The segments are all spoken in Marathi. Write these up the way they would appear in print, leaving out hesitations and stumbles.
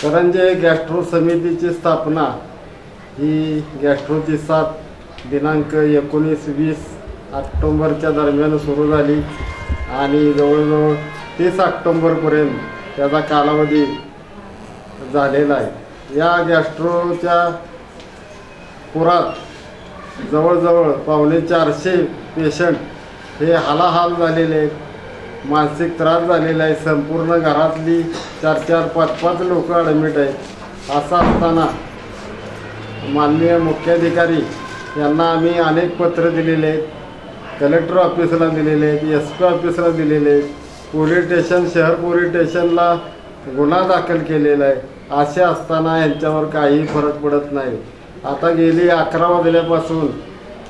करंजे गॅस्ट्रो समितीची स्थापना ही गॅस्ट्रोची 7 दिनांक 19-20 ऑक्टोबरच्या दरम्यान सुरू झाली आणि जवळजवळ 30 ऑक्टोबरपर्यंत त्याचा कालावधी झालेला आहे। या गॅस्ट्रोच्या पुरात जवळजवळ 450 पेशंट हे हालाहाल झालेले आहेत, मानसिक त्रास झालेला आहे। संपूर्ण घरातली 4-4, 5-5 लोक ॲडमिट आहेत। असं असताना माननीय मुख्याधिकारी यांना आम्ही अनेक पत्र दिलेले आहेत, कलेक्टर ऑफिसला दिलेले आहेत, SP ऑफिसला दिलेले आहेत, पोलीस स्टेशन शहर पोलीस स्टेशनला गुन्हा दाखल केलेला आहे। असे असताना यांच्यावर काही फरक पडत नाही। आता गेली 11 वाजल्यापासून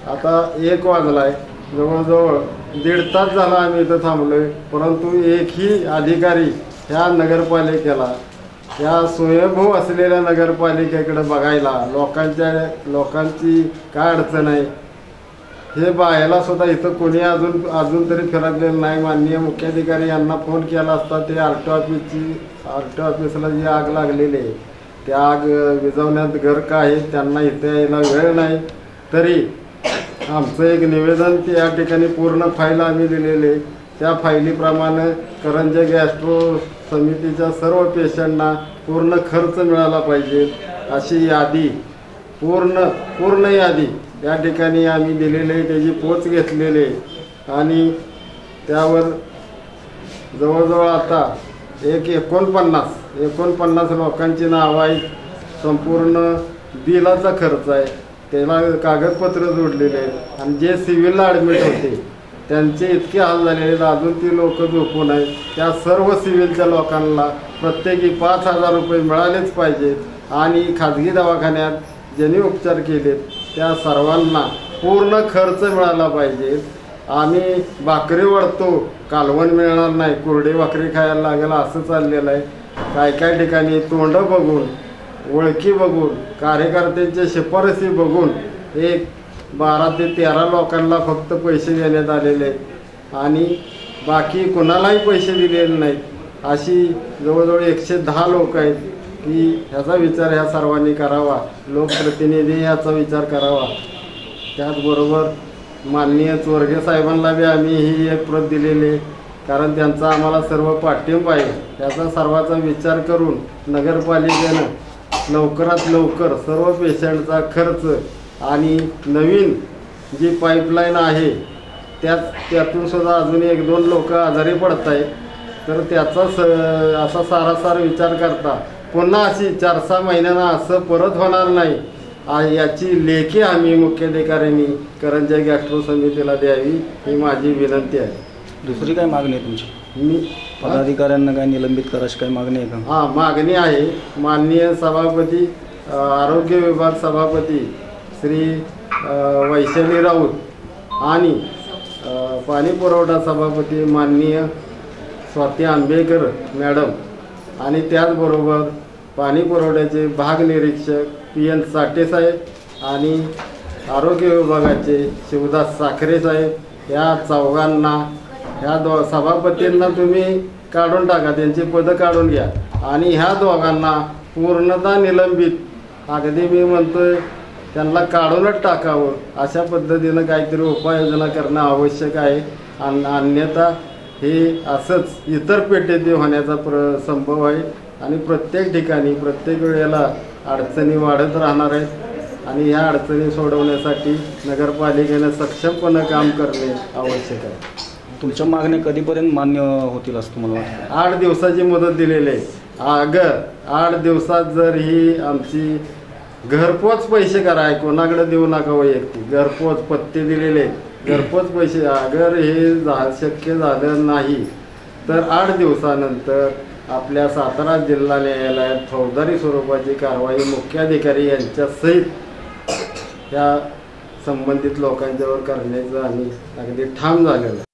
आता 1 वाजला आहे, जवळजवळ 1.5 तास झाला आम्ही इथं थांबलो आहे, परंतु एकही अधिकारी ह्या नगरपालिकेला, या स्वयंभू असलेल्या नगरपालिकेकडे बघायला, लोकांची काय अडचण आहे हे बघायला सुद्धा इथं कोणी अजून तरी फिरकलेलं नाही। माननीय मुख्याधिकारी यांना फोन केला असता ते RTO ऑफिसला जी आग लागलेली आहे त्या आग विझवण्यात गर्क आहे, त्यांना इथे यायला वेळ नाही। तरी आमचं एक निवेदन या ठिकाणी पूर्ण फाईल आम्ही दिलेले, त्या फाईलीप्रमाणे करंजे गॅस्ट्रो समितीच्या सर्व पेशंटना पूर्ण खर्च मिळाला पाहिजे अशी यादी, पूर्ण यादी या ठिकाणी आम्ही दिलेली, त्याची पोच घेतलेली आणि त्यावर जवळजवळ आता 49 लोकांची नावं आहेत। संपूर्ण बिलाचा खर्च आहे, त्याला कागदपत्र जोडलेले आहेत आणि जे सिव्हिलला ॲडमिट होते त्यांचे इतके हाल झालेले आहेत, अजून ती लोक झोपून आहेत। त्या सर्व सिव्हिलच्या लोकांना प्रत्येकी 5,000 रुपये मिळालेच पाहिजेत आणि खाजगी दवाखान्यात ज्यांनी उपचार केलेत त्या सर्वांना पूर्ण खर्च मिळाला पाहिजे। आम्ही भाकरी वाढतो, कालवण मिळणार नाही, कोरडी भाकरी खायला लागेल असं चाललेलं आहे। काय ठिकाणी तोंड बघून, ओळखी बघून, कार्यकर्त्यांच्या शिफारसी बघून 12 ते 13 लोकांना फक्त पैसे देण्यात आलेले आहेत आणि बाकी कोणालाही पैसे दिलेले नाहीत। अशी जवळजवळ 110 लोक आहेत की ह्याचा विचार ह्या सर्वांनी करावा, लोकप्रतिनिधी ह्याचा विचार करावा। त्याचबरोबर माननीय चोरगे साहेबांना बी आम्ही ही एक प्रत दिलेली, कारण त्यांचा आम्हाला सर्व पाठिंबा आहे। त्याचा सर्वांचा विचार करून नगरपालिकेनं लवकरात लवकर सर्व पेशंटचा खर्च आणि नवीन जी पाईपलाईन आहे त्यातून सुद्धा अजून 1-2 लोक आजारी पडत आहेत, तर त्याचा असा सारासार विचार करता पुन्हा अशी 4-6 महिन्यांना असं परत होणार नाही याची लेखी आम्ही मुख्याधिकाऱ्यांनी करंजे गॅस्ट्रो समितीला द्यावी ही माझी विनंती आहे। दुसरी काय मागणी आहे तुमची? पदाधिकाऱ्यांना काय निलंबित करायची काय मागणी आहे का? हां, मागणी आहे। माननीय सभापती, आरोग्य विभाग सभापती श्री वैशाली राऊत आणि पाणी पुरवठा सभापती माननीय स्वाती आंबेकर मॅडम आणि त्याचबरोबर पाणी पुरवठ्याचे भाग निरीक्षक PN साठे साहेब आणि आरोग्य विभागाचे शिवदास साखरे साहेब या चौघांना, ह्या सभापतींना तुम्ही काढून टाका, त्यांची पदं काढून घ्या आणि ह्या दोघांना पूर्णतः निलंबित, अगदी मी म्हणतोय त्यांना काढूनच टाकावं अशा पद्धतीनं काहीतरी उपाययोजना करणं आवश्यक आहे। अन्यथा हे असंच इतर पेठेत होण्याचा संभव आहे आणि प्रत्येक ठिकाणी प्रत्येक वेळेला अडचणी वाढत राहणार आहेत आणि ह्या अडचणी सोडवण्यासाठी नगरपालिकेनं सक्षमपणे काम करणे आवश्यक आहे। तुमच्या मागण्या कधीपर्यंत मान्य होतील असं तुम्हाला वाटतं? 8 दिवसाची मुदत दिलेली आहे। अगर 8 दिवसात जर ही आमची घरपोच पैसे कराय, कोणाकडे देऊ नका वैयक्तिक, घरपोच पत्ते दिलेले घरपोच पैसे, अगर हे शक्य झालं नाही तर 8 दिवसानंतर आपल्या सातारा जिल्हा न्यायालयात फौजदारी स्वरूपाची कारवाई मुख्याधिकारी यांच्यासहित या संबंधित लोकांच्यावर करण्याचं आम्ही अगदी ठाम झालेलं आहे।